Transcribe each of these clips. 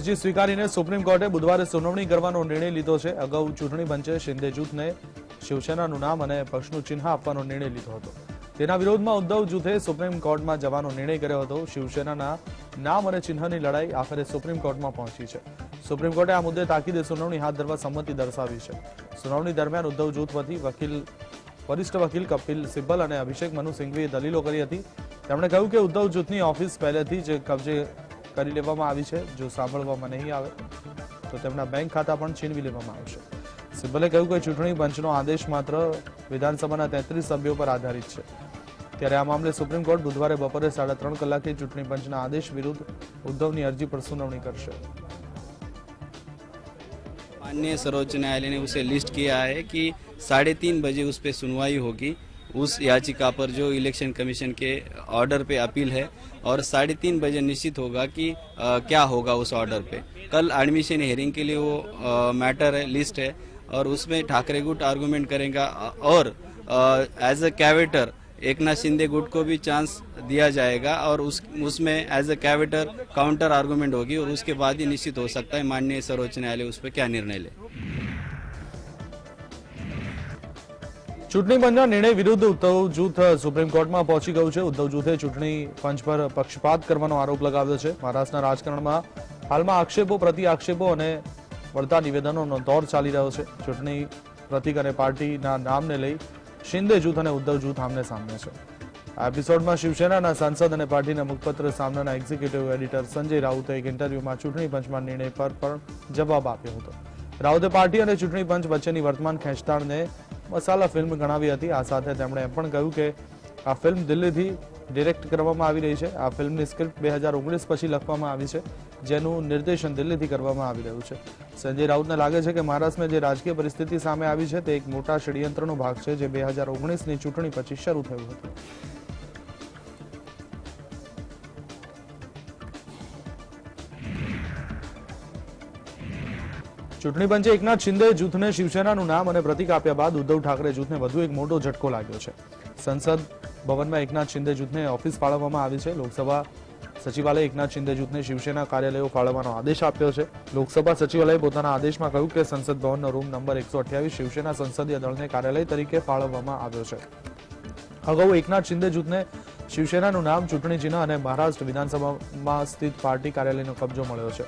અરજી સ્વીકારીને સુપ્રીમ કોર્ટે બુધવારે સુનાવણી કરવાનો નિર્ણય લીધો છે। અગાઉ ચૂંટણી પંચે શિંદે જૂથને શિવસેનાનું નામ અને પક્ષનું ચિહ્ન આપવાનો નિર્ણય લીધો હતો। તેના વિરોધમાં ઉદ્ધવ જૂથે સુપ્રીમ કોર્ટમાં જવાનો નિર્ણય કર્યો હતો। શિવસેનાના નામ અને ચિહ્નની લડાઈ આખરે સુપ્રીમ કોર્ટમાં પહોંચી છે। સુપ્રીમ કોર્ટે આ મુદ્દે તાકીદે સુનાવણી હાથ ધરવા સંમતિ દર્શાવી છે। સુનાવણી દરમિયાન ઉદ્ધવ જૂથ વતી વરિષ્ઠ વકીલ કપિલ સિબ્બલ અને અભિષેક મનુ સિંઘવીએ દલીલો કરી હતી। તેમણે કહ્યું કે ઉદ્ધવ જૂથની ઓફિસ પહેલેથી જ કબજે કરી લેવામાં આવી છે। જો સાંભળવામાં નહીં આવે તો તેમના બેંક ખાતા પણ છીનવી લેવામાં આવશે। સિબ્બલે કહ્યું કે ચૂંટણી પંચનો આદેશ માત્ર વિધાનસભાના 33 સભ્યો પર આધારિત છે। ત્યારે આ મામલે સુપ્રીમ કોર્ટ બુધવારે બપોરે 3.5 કલાકે ચૂંટણી પંચના આદેશ વિરુદ્ધ ઉદ્ધવની અરજી પર સુનાવણી કરશે। माननीय सर्वोच्च न्यायालय ने उसे लिस्ट किया है कि 3:30 बजे उस पर सुनवाई होगी उस याचिका पर जो इलेक्शन कमीशन के ऑर्डर पे अपील है और 3:30 बजे निश्चित होगा कि क्या होगा उस ऑर्डर पे। कल एडमिशन हियरिंग के लिए वो मैटर है, लिस्ट है और उसमें ठाकरे गुट आर्गुमेंट करेगा और एज अ कैवेटर एकनाथ शिंदे गुट को भी चांस दिया जाएगा और उसमें एज अ कैवेटर काउंटर आर्गुमेंट होगी और उसके बाद ही निश्चित हो सकता है माननीय सर्वोच्च न्यायालय उस पर क्या निर्णय ले। ચૂંટણી પંચના નિર્ણય વિરુદ્ધ ઉદ્ધવ જૂથ સુપ્રીમ કોર્ટમાં પહોંચી ગયું છે। ઉદ્ધવ જૂથે ચૂંટણી પંચ પર પક્ષપાત કરવાનો આરોપ લગાવ્યો છે। મહારાષ્ટ્રના રાજકારણમાં હાલમાં આક્ષેપો પ્રતિ આક્ષેપો અને વળતા નિવેદનોનો દોર ચાલી રહ્યો છે। ચૂંટણી પ્રતીક અને પાર્ટીના નામને લઈ શિંદે જૂથ અને ઉદ્ધવ જૂથ આમને સામને છે। આ એપિસોડમાં શિવસેનાના સાંસદ અને પાર્ટીના મુખપત્ર સામનાના એક્ઝિક્યુટિવ એડિટર સંજય રાઉતે એક ઇન્ટરવ્યુમાં ચૂંટણી પંચના નિર્ણય પર પણ જવાબ આપ્યો હતો। રાઉતે પાર્ટી અને ચૂંટણી પંચ વચ્ચેની વર્તમાન ખેંચતાણને મસાલા ફિલ્મ ગણાવી હતી। આ સાથે તેમણે એમ પણ કહ્યું કે આ ફિલ્મ દિલ્હીથી ડિરેક્ટ કરવામાં આવી રહી છે। આ ફિલ્મની સ્ક્રિપ્ટ 2019 પછી લખવામાં આવી છે, જેનું નિર્દેશન દિલ્હીથી કરવામાં આવી રહ્યું છે। સંજય રાઉતને લાગે છે કે મહારાષ્ટ્રમાં જે રાજકીય પરિસ્થિતિ સામે આવી છે તે એક મોટા ષડયંત્રનો ભાગ છે, જે 2019ની ચૂંટણી પછી શરૂ થયું હતું। ચૂંટણી પંચે એકનાથ શિંદે જૂથને શિવસેનાનું નામ અને પ્રતીક આપ્યા બાદ ઉદ્ધવ ઠાકરે જૂથને વધુ એક મોટો ઝટકો લાગ્યો છે। સંસદ ભવનમાં એકનાથ શિંદે જૂથને ઓફિસ ફાળવવામાં આવી છે। લોકસભા સચિવાલય એકનાથ શિંદે જૂથને શિવસેના કાર્યાલયો ફાળવવાનો આદેશ આપ્યો છે। લોકસભા સચિવાલયે પોતાના આદેશમાં કહ્યું કે સંસદ ભવનનો રૂમ નંબર 128 શિવસેના સંસદીય દળને કાર્યાલય તરીકે ફાળવવામાં આવ્યો છે। અગાઉ એકનાથ શિંદે જૂથને શિવસેનાનું નામ, ચૂંટણી ચિહ્ન અને મહારાષ્ટ્ર વિધાનસભામાં સ્થિત પાર્ટી કાર્યાલયનો કબજો મળ્યો છે।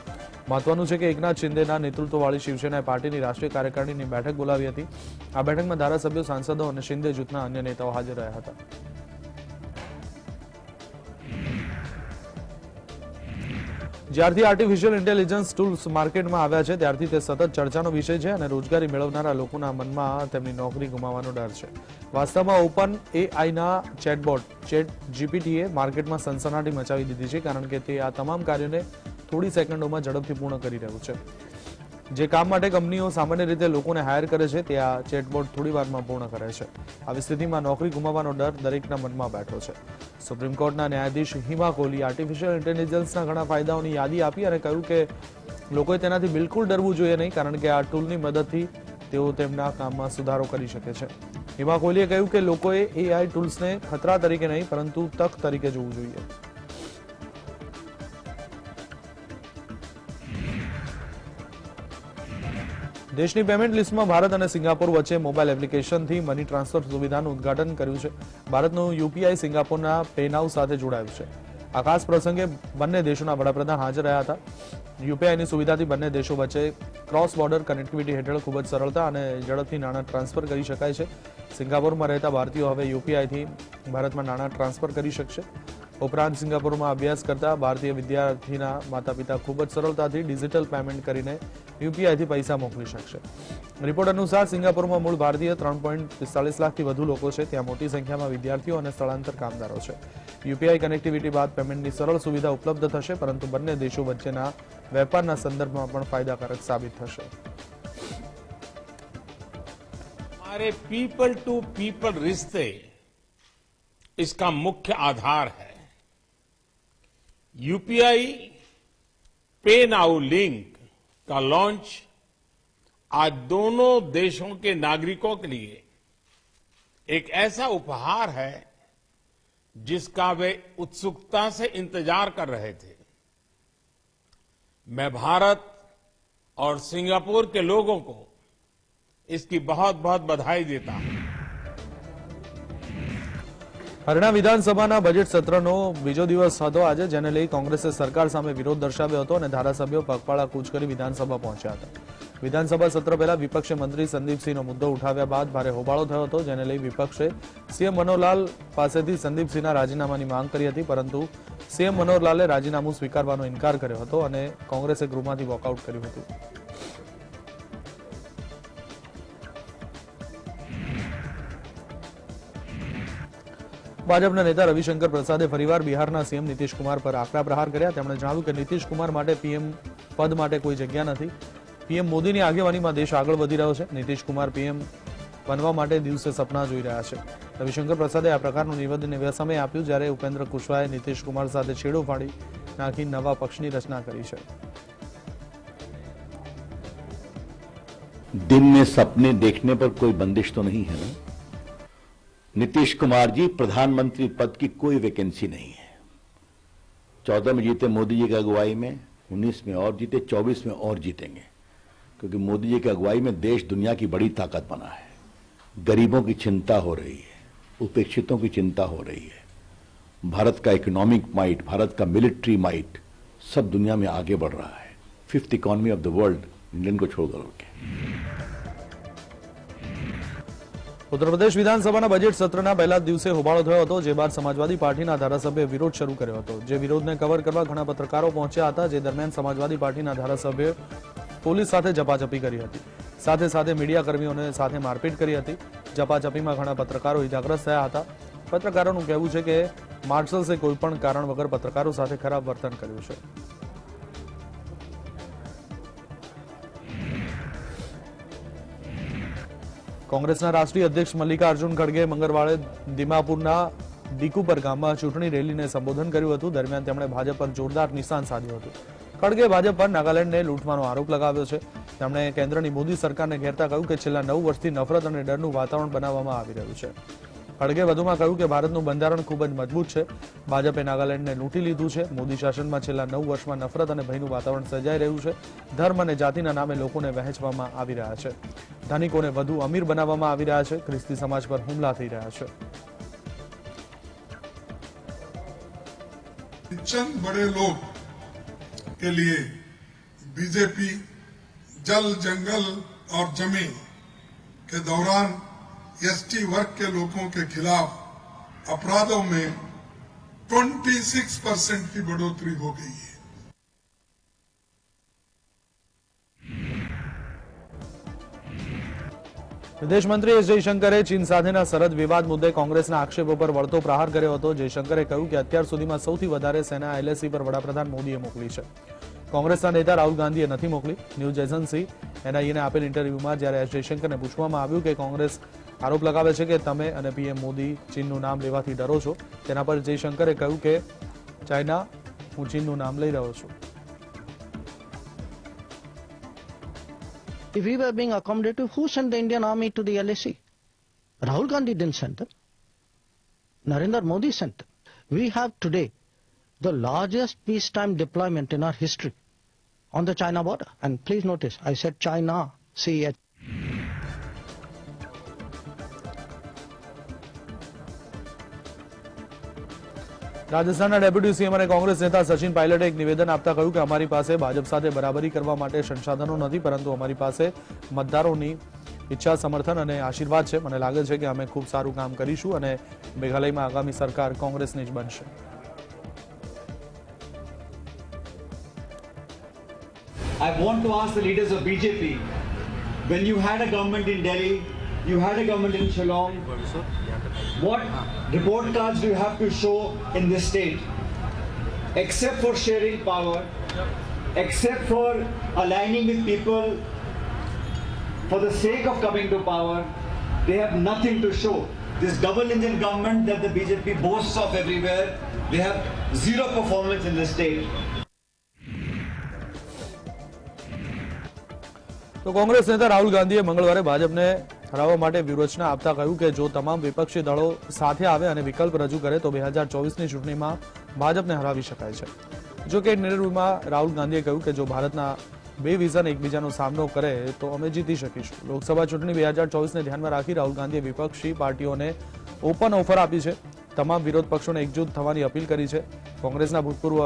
મહત્વનું છે કે એકનાથ શિંદેના નેતૃત્વવાળી શિવસેનાએ પાર્ટીની રાષ્ટ્રીય કાર્યકારિણીની બેઠક બોલાવી હતી। આ બેઠકમાં ધારાસભ્યો, સાંસદો અને શિંદે જૂથના અન્ય નેતાઓ હાજર રહ્યા હતા। જ્યારથી આર્ટિફિશિયલ ઇન્ટેલિજન્સ ટૂલ્સ માર્કેટમાં આવ્યા છે ત્યારથી તે સતત ચર્ચાનો વિષય છે અને રોજગારી મેળવનારા લોકોના મનમાં તેમની નોકરી ગુમાવવાનો ડર છે। વાસ્તવમાં ઓપન એઆઈના ચેટબોટ ચેટ જીપીટીએ માર્કેટમાં સનસનાટી મચાવી દીધી છે, કારણ કે તે આ તમામ કાર્યોને થોડી સેકન્ડોમાં ઝડપથી પૂર્ણ કરી રહ્યું છે। જે કામ માટે કંપનીઓ સામાન્ય રીતે લોકોને હાયર કરે છે તે આ ચેટબોટ થોડી વારમાં પૂર્ણ કરે છે। આવી સ્થિતિમાં નોકરી ગુમાવવાનો ડર દરેકના મનમાં બેઠો છે। સુપ્રીમ કોર્ટના ન્યાયાધીશ હિમા કોહલી આર્ટિફિશિયલ ઇન્ટેલિજન્સના ઘણા ફાયદાઓની યાદી આપી અને કહ્યું કે લોકોએ તેનાથી બિલકુલ ડરવું જોઈએ નહીં, કારણ કે આ ટૂલની મદદથી તેઓ તેમના કામમાં સુધારો કરી શકે છે। હિમા કોહલીએ કહ્યું કે લોકોએ એઆઈ ટૂલ્સને ખતરા તરીકે નહીં પરંતુ તક તરીકે જોવું જોઈએ। દેશની પેમેન્ટ લિસ્ટમાં ભારત અને સિંગાપોર વચ્ચે મોબાઈલ એપ્લિકેશનથી મની ટ્રાન્સફર સુવિધાનું ઉદ્ઘાટન કર્યું છે। ભારતનું યુપીઆઈ સિંગાપોરના પેનાઉ સાથે જોડાયું છે। આ ખાસ પ્રસંગે બંને દેશોના વડાપ્રધાન હાજર રહ્યા હતા। યુપીઆઈની સુવિધાથી બંને દેશો વચ્ચે ક્રોસ બોર્ડર કનેક્ટિવિટી હેઠળ ખૂબ જ સરળતા અને ઝડપથી નાણાં ટ્રાન્સફર કરી શકાય છે। સિંગાપોરમાં રહેતા ભારતીયો હવે યુપીઆઈથી ભારતમાં નાણાં ટ્રાન્સફર કરી શકશે। ઉપરાંત સિંગાપોરમાં અભ્યાસ કરતા ભારતીય વિદ્યાર્થીના માતા પિતા ખૂબ જ સરળતાથી ડિજિટલ પેમેન્ટ કરીને યુપીઆઈથી પૈસા મોકલી શકશે। રિપોર્ટ અનુસાર સિંગાપોરમાં મૂળ ભારતીય 3.45 લાખથી વધુ લોકો છે। ત્યાં મોટી સંખ્યામાં વિદ્યાર્થીઓ અને સ્થળાંતર કામદારો છે। યુપીઆઈ કનેક્ટિવિટી બાદ પેમેન્ટની સરળ સુવિધા ઉપલબ્ધ થશે, પરંતુ બંને દેશો વચ્ચેના વેપારના સંદર્ભમાં પણ ફાયદાકારક સાબિત થશે। हमारे पीपल टू पीपल रिश्ते इसका मुख्य आधार है। यूपीआई पे नाउ लिंक का लॉन्च आज दोनों देशों के नागरिकों के लिए एक ऐसा उपहार है जिसका वे उत्सुकता से इंतजार कर रहे थे। मैं भारत और सिंगापुर के लोगों को इसकी बहुत बहुत बधाई देता हूं। હરિયાણા વિધાનસભાના બજેટ સત્રનો બીજો દિવસ હતો આજે, જેને લઈ કોંગ્રેસે સરકાર સામે વિરોધ દર્શાવ્યો હતો અને ધારાસભ્યો પગપાળા કૂચ કરી વિધાનસભા પહોંચ્યા હતા. વિધાનસભા સત્ર પહેલા વિપક્ષે મંત્રી સંદીપસિંહનો મુદ્દો ઉઠાવ્યા બાદ ભારે હોબાળો થયો હતો, જેને લઈ વિપક્ષે સીએમ મનોહરલાલ પાસેથી સંદીપસિંહના રાજીનામાની માંગ કરી હતી, પરંતુ સીએમ મનોહરલાલે રાજીનામું સ્વીકારવાનો ઇનકાર કર્યો હતો અને કોંગ્રેસે ગૃહમાંથી વોકઆઉટ કર્યું હતું. ભાજપના નેતા રવિશંકર પ્રસાદે ફરીવાર બિહારના સીએમ નીતિશ કુમાર પર આકરા પ્રહાર કર્યા. તેમણે જણાવ્યું કે નીતિશ કુમાર માટે પીએમ પદ માટે કોઈ જગ્યા નથી. પીએમ મોદીની આગેવાનીમાં દેશ આગળ વધી રહ્યો છે. નીતિશ કુમાર પીએમ બનવા માટે દિવસે સપના જોઈ રહ્યા છે. રવિશંકર પ્રસાદે આ પ્રકારનું નિવેદન એવા સમયે આપ્યું જ્યારે ઉપેન્દ્ર કુશવાહાએ નીતિશ કુમાર સાથે છેડો ફાડી નાખી નવા પક્ષની રચના કરી છે. दिन में सपने देखने पर कोई बंदिश तो नहीं है ना। नीतीश कुमार जी प्रधानमंत्री पद की कोई वैकेंसी नहीं है। 14 में जीते मोदी जी की अगुवाई में, 19 में और जीते, 24 में और जीतेंगे, क्योंकि मोदी जी की अगुवाई में देश दुनिया की बड़ी ताकत बना है। गरीबों की चिंता हो रही है, उपेक्षितों की चिंता हो रही है। भारत का इकोनॉमिक माइट, भारत का मिलिट्री माइट सब दुनिया में आगे बढ़ रहा है। 5th economy of the world England को छोड़कर के। ઉત્તર પ્રદેશ વિધાનસભાના બજેટ સત્રના પહેલા દિવસે હોબાળો થયો હતો, જે બાદ સમાજવાદી પાર્ટીના ધારાસભ્યે વિરોધ શરૂ કર્યો હતો. જે વિરોધને કવર કરવા ઘણા પત્રકારો પહોંચ્યા હતા, જે દરમિયાન સમાજવાદી પાર્ટીના ધારાસભ્યએ પોલીસ સાથે ઝપાઝપી કરી હતી. સાથે સાથે મીડિયા કર્મીઓને સાથે મારપીટ કરી હતી. ઝપાઝપીમાં ઘણા પત્રકારો ઇજાગ્રસ્ત થયા હતા. પત્રકારોનું કહેવું છે કે માર્શલ્સે કોઈપણ કારણ વગર પત્રકારો સાથે ખરાબ વર્તન કર્યું છે. કોંગ્રેસના રાષ્ટ્રીય અધ્યક્ષ મલ્લિકાર્જુન ખડગે મંગળવારે દિમાપુરના દીકુપર ગામમાં ચૂંટણી રેલીને સંબોધન કર્યું હતું. દરમિયાન તેમણે ભાજપ પર જોરદાર નિશાન સાધ્યું હતું. ખડગે ભાજપ પર નાગાલેન્ડને લૂંટવાનો આરોપ લગાવ્યો છે. તેમણે કેન્દ્રની મોદી સરકારને ઘેરતા કહ્યું કે છેલ્લા 9 વર્ષથી નફરત અને ડરનું વાતાવરણ બનાવવામાં આવી રહ્યું છે. ખડગે વધુમાં કહ્યું કે ભારતનું બંધારણ ખૂબ જ મજબૂત છે. ભાજપે નાગાલેન્ડને લૂંટી લીધું છે. મોદી શાસનમાં છેલ્લા 9 વર્ષમાં નફરત અને ભયનું વાતાવરણ સર્જાઈ રહ્યું છે. ધર્મ અને જાતિના નામે લોકોને વહેંચવામાં આવી રહ્યા છે. ધનિકોને વધુ અમીર બનાવવામાં આવી રહ્યા છે. ખ્રિસ્તી સમાજ પર હુમલા થઈ રહ્યા છે. चंद बड़े लोग के लिए बीजेपी जल, जंगल और जमीन के दौरान एसटी वर्ग के लोगों के खिलाफ अपराधों में 26% की बढ़ोतरी हो गई है. વિદેશ મંત્રી એસ જયશંકરે ચીન સાથેના સરહદ વિવાદ મુદ્દે કોંગ્રેસના આક્ષેપો પર વળતો પ્રહાર કર્યો હતો. જયશંકરે કહ્યું કે અત્યાર સુધીમાં સૌથી વધારે સેના એલએસી પર વડાપ્રધાન મોદીએ મોકલી છે. કોંગ્રેસના નેતા રાહુલ ગાંધીએ નથી મોકલી. ન્યૂઝ એજન્સી એનઆઈને આપેલ ઇન્ટરવ્યુમાં જ્યારે એસ જયશંકરને પૂછવામાં આવ્યું કે કોંગ્રેસ આરોપ લગાવે છે કે તમે અને પીએમ મોદી ચીનનું નામ લેવાથી ડરો છો, તેના પર જયશંકરે કહ્યું કે ચાઇના, હું ચીનનું નામ લઈ રહ્યો છું. If we were being accommodative, who sent the Indian army to the LAC? Rahul Gandhi didn't send them. Narendra Modi sent them. We have today the largest peacetime deployment in our history on the China border. And please notice, I said China, CH. રાજસ્થાનના deputy CM અને કોંગ્રેસ નેતા સચિન પાયલટે એક નિવેદન આપતા કહ્યું કે અમારી પાસે ભાજપ સાથે બરાબરી કરવા માટે સંસાધનો નથી, પરંતુ અમારી પાસે મતદારોની ઈચ્છા, સમર્થન અને આશીર્વાદ છે. મને લાગે છે કે અમે ખૂબ સારું કામ કરીશું અને મેઘાલયમાં આગામી સરકાર કોંગ્રેસની જ બનશે. I want to ask the leaders of BJP, when you had a government in Delhi, you had a government in Shillong, what report cards do you have to show in this state? Except for sharing power, except for aligning with people for the sake of coming to power, they have nothing to show. This double engine government that the BJP boasts of everywhere, they have zero performance in this state. તો કોંગ્રેસ નેતા રાહુલ ગાંધીએ મંગળવારે ભાજપને હરાવવા માટે વ્યૂહરચના આપતા કહ્યું કે જો તમામ વિપક્ષી દળો સાથે આવે અને વિકલ્પ રજૂ કરે તો 2024ની ચૂંટણીમાં ભાજપને હરાવી શકાય છે. જો કે ઇન્ટરવ્યુમાં રાહુલ ગાંધીએ કહ્યું કે જો ભારતના બે વિઝન એકબીજાનો સામનો કરે તો અમે જીતી શકીશું. લોકસભા ચૂંટણી 2024ને ધ્યાનમાં રાખી રાહુલ ગાંધીએ વિપક્ષી પાર્ટીઓને ઓપન ઓફર આપી છે. તમામ વિરોધ પક્ષોને એકજૂથ થવાની અપીલ કરી છે. કોંગ્રેસના ભૂતપૂર્વ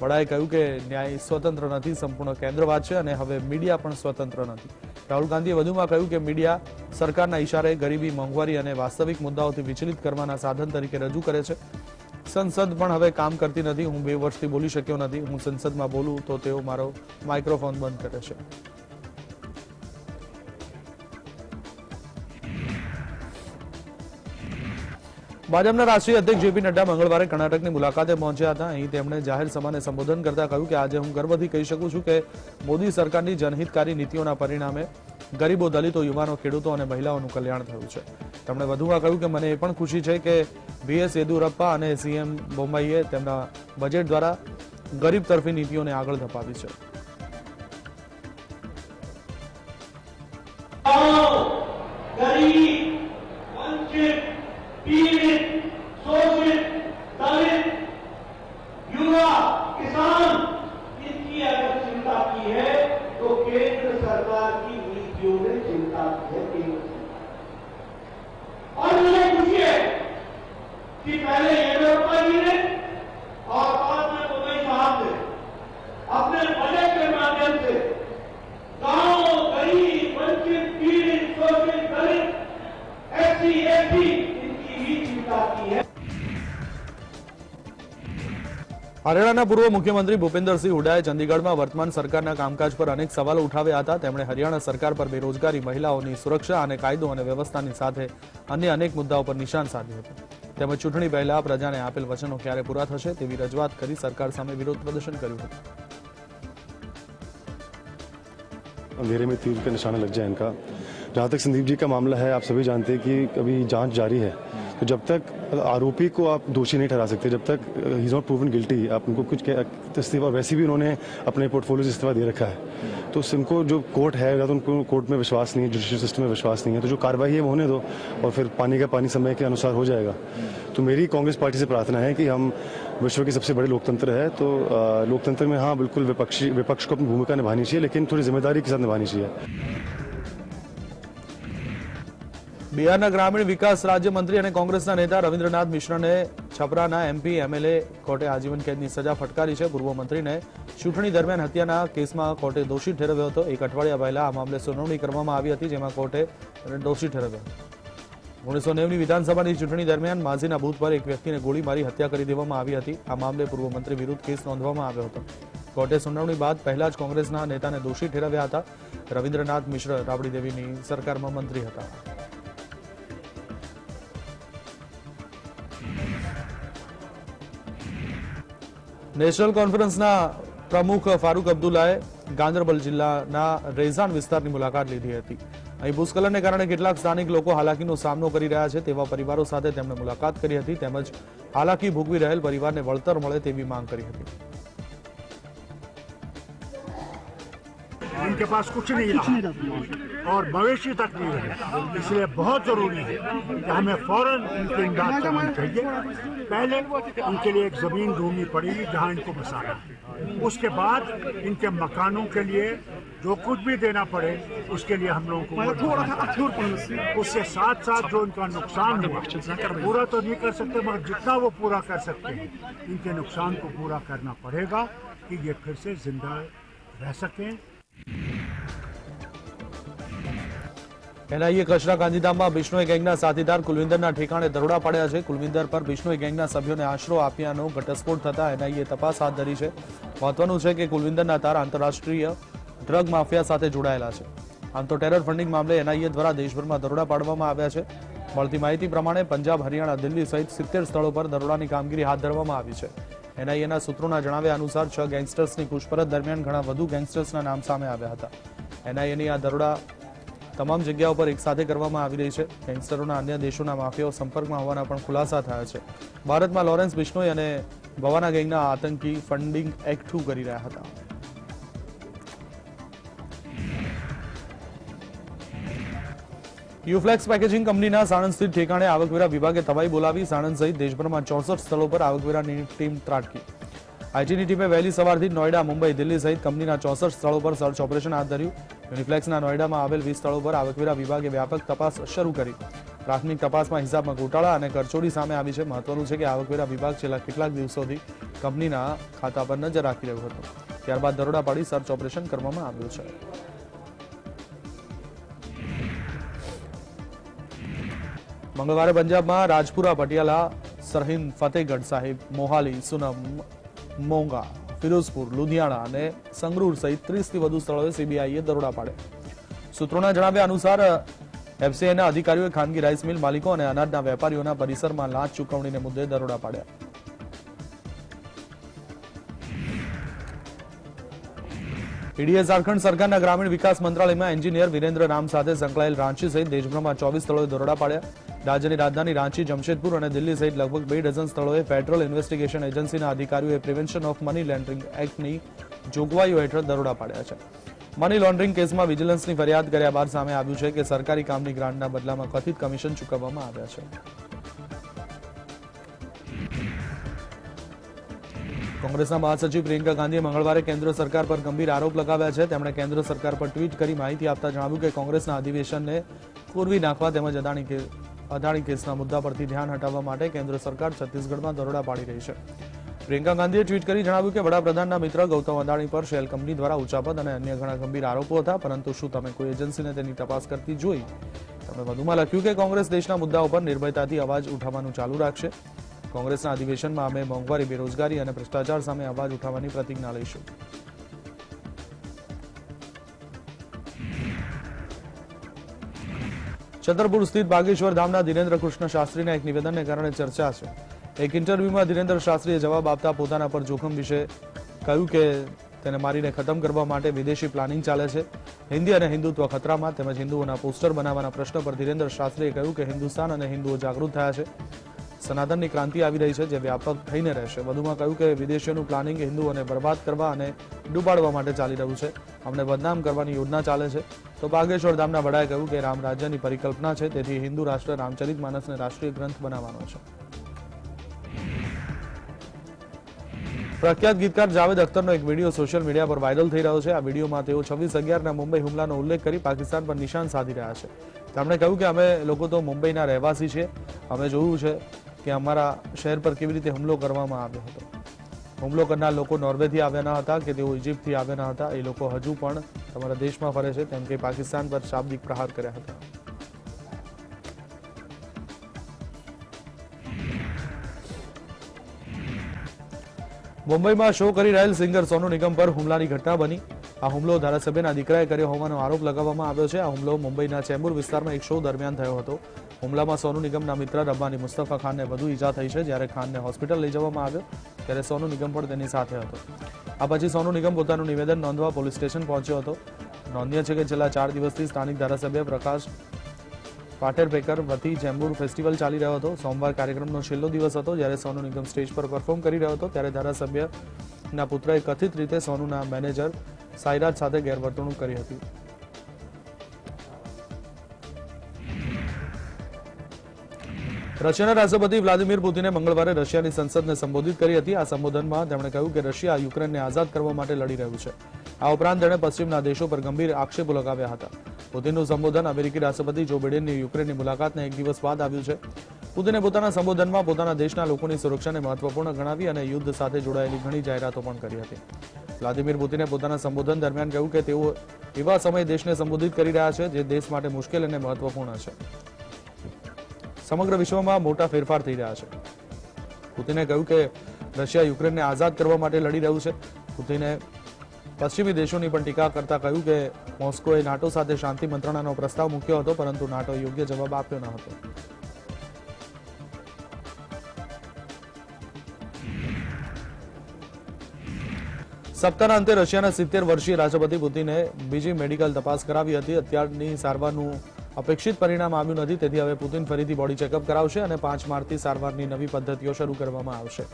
વડાએ કહ્યું કે ન્યાય સ્વતંત્ર નથી, સંપૂર્ણ કેન્દ્રવાદ છે અને હવે મીડિયા પણ સ્વતંત્ર નથી. રાહુલ ગાંધીએ વધુમાં કહ્યું કે મીડિયા સરકારના ઇશારે ગરીબી, મોંઘવારી અને વાસ્તવિક મુદ્દાઓથી વિચલિત કરવાના સાધન તરીકે રજૂ કરે છે. સંસદ પણ હવે કામ કરતી નથી. હું 2 વર્ષથી બોલી શક્યો નથી. હું સંસદમાં બોલું તો તેઓ મારો માઇક્રોફોન બંધ કરે છે. ભાજપના રાષ્ટ્રીય અધ્યક્ષ જેપી નડ્ડા મંગળવારે કર્ણાટકની મુલાકાતે પહોંચ્યા હતા. અહીં તેમણે જાહેર સભાને સંબોધન કરતા કહ્યું કે આજે હું ગર્વથી કહી શકું છું કે મોદી સરકારની જનહિતકારી નીતિઓના પરિણામે ગરીબો, દલિતો, યુવાનો, ખેડૂતો અને મહિલાઓનું કલ્યાણ થયું છે. તેમણે વધુમાં કહ્યું કે મને એ પણ ખુશી છે કે બીએસ યેદુરપ્પા અને સીએમ બોમ્માઈએ તેમના બજેટ દ્વારા ગરીબ તરફી નીતિઓને આગળ ધપાવી છે. पीड़ित, शोषित, दलित, युवा, किसान, इनकी अगर चिंता की है तो केंद्र सरकार की नीतियों ने चिंता की है. और मुझे खुशी है कि पहले येदियुरप्पा जी ने और बाद में मोदी साहब ने अपने बजट के माध्यम से गांव, गरीब, वंचित, पीड़ित, शोषित, दलित, एससी, एसटी હરિયાણાના પૂર્વ મુખ્યમંત્રી ભૂપેન્દ્રસિંહ હુડાએ ચંદીગઢમાં વર્તમાન સરકારના કામકાજ પર અનેક સવાલો ઉઠાવ્યા હતા. તેમણે હરિયાણા સરકાર પર બેરોજગારી, મહિલાઓની સુરક્ષા અને કાયદો અને વ્યવસ્થાની સાથે અન્ય અનેક મુદ્દાઓ પર નિશાન સાધ્યું હતું. તેમજ ચૂંટણી પહેલા પ્રજાને આપેલ વચનો ક્યારે પૂરા થશે તેવી રજૂઆત કરી સરકાર સામે વિરોધ પ્રદર્શન કર્યું હતું. अंधेरे में तीर का निशाना लग जाए इनका. जहाँ तक संदीप जी का मामला है, आप सभी जानते हैं कि अभी जांच जारी है. तो जब तक आरोपी को आप दोषी नहीं ठहरा सकते, जब तक he is not proven guilty, आप उनको कुछ इस्तीफा, वैसे भी उन्होंने अपने पोर्टफोलियो से इस्तीफा दे रखा है. तो उनको जो कोर्ट है, या तो उनको कोर्ट में विश्वास नहीं है, जुडिशियल सिस्टम में विश्वास नहीं है, तो जो कार्रवाई है वो होने दो और फिर पानी का पानी समय के अनुसार हो जाएगा. तो मेरी कांग्रेस पार्टी से प्रार्थना है कि हम विश्व के सबसे बड़े लोकतंत्र है, तो लोकतंत्र में हाँ बिल्कुल विपक्ष को अपनी भूमिका निभानी चाहिए, लेकिन थोड़ी जिम्मेदारी के साथ निभानी चाहिए. બિહારના ગ્રામીણ વિકાસ રાજ્યમંત્રી અને કોંગ્રેસના નેતા રવિન્દ્રનાથ મિશ્રને છપરાના એમપી એમએલએ કોર્ટે આજીવન કેદની સજા ફટકારી છે. પૂર્વ મંત્રીને ચૂંટણી દરમિયાન હત્યાના કેસમાં કોર્ટે દોષી ઠેરવ્યો હતો. એક અઠવાડિયા પહેલા આ મામલે સુનાવણી કરવામાં આવી હતી, જેમાં કોર્ટે દોષી ઠેરવ્યો હતો. 1990ની વિધાનસભાની ચૂંટણી દરમિયાન માઝીના બૂથ પર એક વ્યક્તિને ગોળી મારી હત્યા કરી દેવામાં આવી હતી. આ મામલે પૂર્વ મંત્રી વિરુદ્ધ કેસ નોંધવામાં આવ્યો હતો. કોર્ટે સુનાવણી બાદ પહેલા જ કોંગ્રેસના નેતાને દોષી ઠેરવ્યા હતા. રવિન્દ્રનાથ મિશ્ર રાબડી દેવીની સરકારમાં મંત્રી હતા. નેશનલ કોન્ફરન્સના પ્રમુખ ફારૂક અબ્દુલ્લાએ ગાંદરબલ જિલ્લાના રેઝાન વિસ્તારની મુલાકાત લીધી હતી. અહીં ભૂસ્ખલનને કારણે કેટલાક સ્થાનિક લોકો હાલાકીનો સામનો કરી રહ્યા છે તેવા પરિવારો સાથે તેમણે મુલાકાત કરી હતી. તેમજ હાલાકી ભોગવી રહેલ પરિવારને વળતર મળે તેવી માંગ કરી હતી. इनके पास कुछ नहीं रहा और भविष्य तक नहीं रहे, इसलिए बहुत जरूरी है कि हमें फौरन इनकी इमदाद करनी चाहिए. पहले इनके लिए एक जमीन ढूंढनी पड़ेगी जहां इनको बसाना है. उसके बाद इनके मकानों के लिए जो कुछ भी देना पड़े उसके लिए हम लोगों को उससे साथ साथ जो इनका नुकसान हुआ पूरा तो नहीं कर सकते, मगर जितना वो पूरा कर सकते हैं इनके नुकसान को पूरा करना पड़ेगा कि ये फिर से जिंदा रह सकें. એનઆઈએ કચરા ગાંધીધામમાં બિશ્નોઈ ગેંગના સાથીદાર કુલવિંદરના ઠેકાણે દરોડા પાડ્યા છે. કુલવિંદર પર બિશ્નોઈ ગેંગના સભ્યોને આશરો આપ્યાનો ઘટસ્ફોટ થતા એનઆઈએ તપાસ હાથ ધરી છે. મહત્વનું છે કે કુલવિંદરના તાર આંતરરાષ્ટ્રીય ડ્રગ માફિયા સાથે જોડાયેલા છે. આમ તો ટેરર ફંડિંગ મામલે એનઆઈએ દ્વારા દેશભરમાં દરોડા પાડવામાં આવ્યા છે. મળતી માહિતી પ્રમાણે પંજાબ, હરિયાણા, દિલ્હી સહિત 70 સ્થળો પર દરોડાની કામગીરી હાથ ધરવામાં આવી છે. એનઆઈએના સૂત્રોના જણાવ્યા અનુસાર 6 ગેંગસ્ટર્સની પૂછપરછ દરમિયાન ઘણા વધુ ગેંગસ્ટર્સના નામ સામે આવ્યા હતા. એનઆઈએની આ દરોડા તમામ જગ્યાઓ પર એકસાથે કરવામાં આવી રહી છે. ગેંગસ્ટરોના અન્ય દેશોના માફિયાઓ સંપર્કમાં હોવાના પણ ખુલાસા થયા છે. ભારતમાં લોરેન્સ બિશ્નોઈ અને ભવાના ગેંગના આતંકી ફંડિંગ એકઠું કરી રહ્યા હતા. યુફ્લેક્સ પેકેજિંગ કંપનીના સાણંદ સ્થિત ઠેકાણે આવકવેરા વિભાગે તવાઈ બોલાવી સાણંદ સહિત દેશભરમાં 64 સ્થળો પર આવકવેરાની ટીમ ત્રાટકી. આઈટીની ટીમે વહેલી સવારથી નોઈડા, મુંબઈ, દિલ્હી સહિત કંપનીના 64 સ્થળો પર સર્ચ ઓપરેશન હાથ ધર્યું. યુનિફ્લેક્સના નોઈડામાં આવેલ 20 સ્થળો પર આવકવેરા વિભાગે વ્યાપક તપાસ શરૂ કરી. પ્રાથમિક તપાસમાં હિસાબમાં ગોટાળા અને કરચોરી સામે આવી છે. મહત્વનું છે કે આવકવેરા વિભાગ છેલ્લા કેટલાક દિવસોથી કંપનીના ખાતા પર નજર રાખી રહ્યું હતું. ત્યારબાદ દરોડા પાડી સર્ચ ઓપરેશન કરવામાં આવ્યું છે. મંગળવારે પંજાબમાં રાજપુરા, પટિયાલા, સરહિંદ, ફતેહગઢ સાહિબ, મોહાલી, સુનમ, મોંગા, ફિરોઝપુર, લુધિયાણા અને સંગરૂર સહિત 30થી વધુ સ્થળોએ સીબીઆઈએ દરોડા પાડ્યા. સૂત્રોના જણાવ્યા અનુસાર એફસીઆઈના અધિકારીઓએ ખાનગી રાઈસ મિલ માલિકો અને અનાજના વેપારીઓના પરિસરમાં લાંચ ચૂકવણીને મુદ્દે દરોડા પાડ્યા. ઈડીએ ઝારખંડ સરકારના ગ્રામીણ વિકાસ મંત્રાલયમાં એન્જિનિયર વિરેન્દ્ર રામ સાથે સંકળાયેલ રાંચી સહિત દેશભરમાં 24 સ્થળોએ દરોડા પાડ્યા. રાજ્યની રાજધાની રાંચી, જમશેદપુર અને દિલ્હી સહિત લગભગ 2 ડઝન સ્થળોએ ફેડરલ ઇન્વેસ્ટિગેશન એજન્સીના અધિકારીઓએ પ્રિવેન્શન ઓફ મની લોન્ડરિંગ એક્ટની જોગવાઈઓ હેઠળ દરોડા પાડ્યા છે. મની લોન્ડરિંગ કેસમાં વિજિલન્સની ફરિયાદ કર્યા બાદ સામે આવ્યું છે કે સરકારી કામની ગ્રાન્ટના બદલામાં કથિત કમિશન ચૂકવવામાં આવ્યા છે. કોંગ્રેસના મહાસચિવ પ્રિયંકા ગાંધીએ મંગળવારે કેન્દ્ર સરકાર પર ગંભીર આરોપ લગાવ્યા છે. તેમણે કેન્દ્ર સરકાર પર ટ્વીટ કરી માહિતી આપતા જણાવ્યું કે કોંગ્રેસના અધિવેશનને ખોરવી નાખવા તેમજ અદાણી કેસના મુદ્દા પરથી ધ્યાન હટાવવા માટે કેન્દ્ર સરકાર છત્તીસગઢમાં દરોડા પાડી રહી છે. પ્રિયંકા ગાંધીએ ટ્વીટ કરી જણાવ્યું કે વડાપ્રધાનના મિત્ર ગૌતમ અદાણી પર શેલ કંપની દ્વારા ઉચાપત અને અન્ય ઘણા ગંભીર આરોપો હતા, પરંતુ શું તમે કોઈ એજન્સીને તેની તપાસ કરતી જોઈ? તેમણે વધુમાં લખ્યું કે કોંગ્રેસ દેશના મુદ્દાઓ પર નિર્ભયતાથી અવાજ ઉઠાવવાનું ચાલુ રાખશે. કોંગ્રેસના અધિવેશનમાં અમે મોંઘવારી, બેરોજગારી અને ભ્રષ્ટાચાર સામે અવાજ ઉઠાવવાની પ્રતિજ્ઞા લઈશું. છતરપુર સ્થિત બાગેશ્વર ધામના ધીરેન્દ્ર કૃષ્ણ શાસ્ત્રીના એક નિવેદનને કારણે ચર્ચા છે. એક ઇન્ટરવ્યુમાં ધીરેન્દ્ર શાસ્ત્રીએ જવાબ આપતા પોતાના પર જોખમ વિશે કહ્યું કે તેને મારીને ખતમ કરવા માટે વિદેશી પ્લાનિંગ ચાલે છે. હિન્દી અને હિન્દુત્વ ખતરામાં તેમજ હિન્દુઓના પોસ્ટર બનાવવાના પ્રશ્ન પર ધીરેન્દ્ર શાસ્ત્રીએ કહ્યું કે હિન્દુસ્તાન અને હિન્દુઓ જાગૃત થયા છે. સનાતનની ક્રાંતિ આવી રહી છે, જે વ્યાપક થઈને રહેશે. વધુમાં કહ્યું કે વિદેશીઓનું પ્લાનિંગ હિન્દુઓને બરબાદ કરવા અને ડૂબાડવા માટે ચાલી રહ્યું છે. અમને બદનામ કરવાની યોજના ચાલે છે. તો બાગેશ્વર ધામના વડાએ કહ્યું કે રામ રાજ્યની પરિકલ્પના છે, તેથી હિન્દુ રાષ્ટ્ર રામચરિત માનસને રાષ્ટ્રીય ગ્રંથ બનાવવાનો છે. પ્રખ્યાત ગીતકાર જાવેદ અખ્તરનો એક વિડીયો સોશિયલ મીડિયા પર વાયરલ થઈ રહ્યો છે. આ વિડીયોમાં તેઓ 26/11ના મુંબઈ હુમલાનો ઉલ્લેખ કરી પાકિસ્તાન પર નિશાન સાધી રહ્યા છે. તેમણે કહ્યું કે અમે લોકો તો મુંબઈના રહેવાસી છીએ. અમે જોયું છે કે અમારા શહેર પર કેવી રીતે હુમલો કરવામાં આવ્યો હતો. હુમલો કરનાર લોકો નોર્વેથી આવ્યા ન હતા કે તેઓ ઇજિપ્તથી આવ્યા ન હતા. એ લોકો હજુ પણ તમારા દેશમાં ફરે છે, તેમ કે પાકિસ્તાન પર શાબ્દિક પ્રહાર કર્યા હતા. મુંબઈમાં શો કરી રહેલ સિંગર સોનુ નિગમ પર હુમલાની ઘટના બની. આ હુમલો ધારાસભ્યના દીકરાએ કર્યો હોવાનો આરોપ લગાવવામાં આવ્યો છે. આ હુમલો મુંબઈના ચેમ્બુર વિસ્તારમાં એક શો દરમિયાન થયો હતો. હુમલામાં સોનુ નિગમના મિત્ર રબ્બાની મુસ્તફા ખાનને વધુ ઈજા થઈ છે. જ્યારે ખાનને હોસ્પિટલ લઈ જવામાં આવ્યો ત્યારે સોનુ નિગમ પણ તેની સાથે હતો. આ પછી સોનુ નિગમ પોતાનું નિવેદન નોંધવા પોલીસ સ્ટેશન પહોંચ્યો હતો. નોંધનીય છે કે છેલ્લા 4 દિવસથી સ્થાનિક ધારાસભ્ય પ્રકાશ પાટેરપેકર વતી ચેમ્બુર ફેસ્ટિવલ ચાલી રહ્યો હતો. સોમવાર કાર્યક્રમનો છેલ્લો દિવસ હતો. જ્યારે સોનુ નિગમ સ્ટેજ પર પરફોર્મ કરી રહ્યો હતો ત્યારે ધારાસભ્યના પુત્રએ કથિત રીતે સોનુના મેનેજર સાયરાજ સાથે ગેરવર્તણૂક કરી હતી. રશિયાના રાષ્ટ્રપતિ વ્લાદિમીર પુતિને મંગળવારે રશિયાની સંસદને સંબોધિત કરી હતી. આ સંબોધનમાં તેમણે કહ્યું કે રશિયા યુક્રેનને આઝાદ કરવા માટે લડી રહ્યું છે. આ ઉપરાંત તેણે પશ્ચિમના દેશો પર ગંભીર આક્ષેપો લગાવ્યા હતા. પુતિનનું સંબોધન અમેરિકી રાષ્ટ્રપતિ જો બિડેનની યુક્રેનની મુલાકાતને એક દિવસ બાદ આવ્યું છે. પુતિને પોતાના સંબોધનમાં પોતાના દેશના લોકોની સુરક્ષાને મહત્વપૂર્ણ ગણાવી અને યુદ્ધ સાથે જોડાયેલી ઘણી જાહેરાતો પણ કરી હતી. વ્લાદિમીર પુતિને પોતાના સંબોધન દરમિયાન કહ્યું કે તેઓ એવા સમયે દેશને સંબોધિત કરી રહ્યા છે જે દેશ માટે મુશ્કેલ અને મહત્વપૂર્ણ છે. સમગ્ર વિશ્વમાં મોટા ફેરફાર થઈ રહ્યા છે. પુતિને કહ્યું કે રશિયા યુક્રેનને આઝાદ કરવા માટે લડી રહ્યું છે. પુતિને પશ્ચિમી દેશોની પણ ટીકા કરતા કહ્યું કે મોસ્કોએ નાટો સાથે શાંતિ મંત્રણાનો પ્રસ્તાવ મૂક્યો હતો, પરંતુ નાટોએ યોગ્ય જવાબ આપ્યો ન હતો. સપ્તાહના અંતે રશિયાના 70 વર્ષીય રાષ્ટ્રપતિ પુતિને બીજી મેડિકલ તપાસ કરાવી હતી. અત્યારની સારવારનું અપેક્ષિત પરિણામ આવ્યું નથી, તેથી હવે પુતિન ફરીથી બોડી ચેકઅપ કરાવશે અને 5 માર્ચથી સારવારની નવી પદ્ધતિઓ શરૂ કરવામાં આવશે,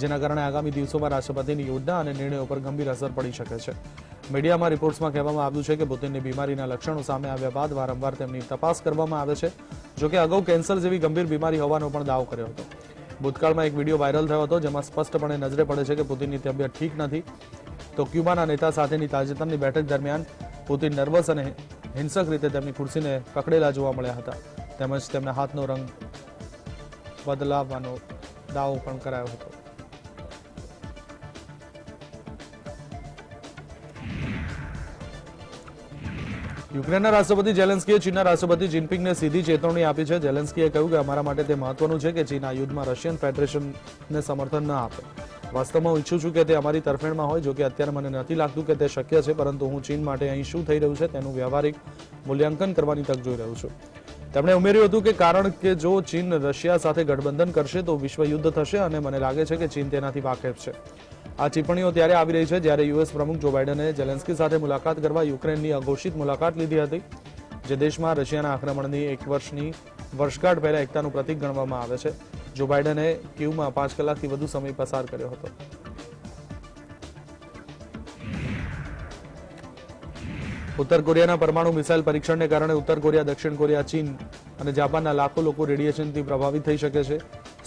જેના કારણે આગામી દિવસોમાં રાષ્ટ્રપતિની યોજના અને નિર્ણયો પર ગંભીર અસર પડી શકે છે. મીડિયામાં રિપોર્ટ્સમાં કહેવામાં આવ્યું છે કે પુતિનની બીમારીના લક્ષણો સામે આવ્યા બાદ વારંવાર તેમની તપાસ કરવામાં આવે છે. જોકે અગાઉ કેન્સર જેવી ગંભીર બીમારી હોવાનો પણ દાવો કર્યો હતો. ભૂતકાળમાં એક વિડીયો વાયરલ થયો હતો જેમાં સ્પષ્ટપણે નજરે પડે છે કે પુતિનની તબિયત ઠીક નથી. તો ક્યુબાના નેતા સાથેની તાજેતરની બેઠક દરમિયાન પુતિન નર્વસ અને હિંસક રીતે તેમની ખુરશીને પકડેલા જોવા મળ્યા હતા. તેમજ તેમના હાથનો રંગ બદલાવવાનો દાવો પણ કરાયો હતો. યુક્રેનના રાષ્ટ્રપતિ ઝેલેન્સ્કીએ ચીનના રાષ્ટ્રપતિ જિનપિંગને સીધી ચેતવણી આપી છે. ઝેલેન્સ્કીએ કહ્યું કે અમારા માટે તે મહત્વનું છે કે ચીન આ યુદ્ધમાં રશિયન ફેડરેશનને સમર્થન ન આપે. વાસ્તવમાં હું ઈચ્છું છું કે તે અમારી તરફેણમાં હોય. જો કે અત્યારે મને નથી લાગતું કે તે શક્ય છે, પરંતુ હું ચીન માટે અહીં શું થઈ રહ્યું છે તેનું વ્યવહારિક મૂલ્યાંકન કરવાની તક જોઈ રહ્યું છું. તેમણે ઉમેર્યું હતું કે કારણ કે જો ચીન રશિયા સાથે ગઠબંધન કરશે તો વિશ્વ યુદ્ધ થશે અને મને લાગે છે કે ચીન તેનાથી વાકેફ છે. આ ટિપ્પણીઓ ત્યારે આવી રહી છે જ્યારે યુએસ પ્રમુખ જો બાઇડને ઝેલેન્સ્કી સાથે મુલાકાત કરવા યુક્રેનની અઘોષિત મુલાકાત લીધી હતી, જે દેશમાં રશિયાના આક્રમણની 1 વર્ષની વર્ષગાંઠ પહેલા એકતાનું પ્રતીક ગણવામાં આવે છે. જો બાઇડને કીવમાં 5 કલાકથી વધુ સમય પસાર કર્યો હતો. ઉત્તર કોરિયાના પરમાણુ મિસાઇલ પરીક્ષણને કારણે ઉત્તર કોરિયા, દક્ષિણ કોરિયા, ચીન અને જાપાનના લાખો લોકો રેડિયેશનથી પ્રભાવિત થઈ શકે છે.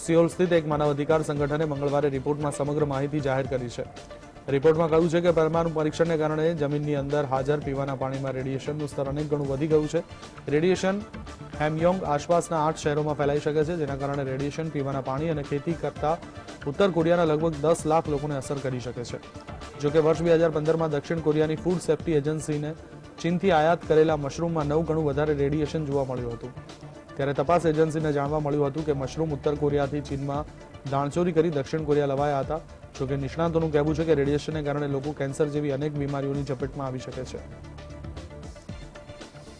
સિયોલ સ્થિત એક માનવ અધિકાર સંગઠને મંગળવારે રિપોર્ટમાં સમગ્ર માહિતી જાહેર કરી છે. રિપોર્ટમાં કહ્યું છે કે પરમાણુ પરીક્ષણને કારણે જમીનની અંદર હાજર પીવાના પાણીમાં રેડિયેશનનું સ્તર અનેક ગણું વધી ગયું છે. રેડિયેશન હેમયોંગ આસપાસના 8 શહેરોમાં ફેલાઈ શકે છે, જેના કારણે રેડિયેશન પીવાના પાણી અને ખેતી કરતા ઉત્તર કોરિયાના લગભગ 10 લાખ લોકોને અસર કરી શકે છે. જોકે વર્ષ 2015માં દક્ષિણ કોરિયાની ફૂડ સેફ્ટી એજન્સીને ચીનથી આયાત કરેલા મશરૂમમાં 9 ગણું વધારે રેડિયેશન જોવા મળ્યું હતું. ત્યારે તપાસ એજન્સીને જાણવા મળ્યું હતું કે મશરૂમ ઉત્તર કોરિયાથી ચીનમાં દાણચોરી કરી દક્ષિણ કોરિયા લવાયા હતા. જોકે નિષ્ણાતોનું કહેવું છે કે રેડિયેશનને કારણે લોકો કેન્સર જેવી અનેક બીમારીઓની ઝપેટમાં આવી શકે છે.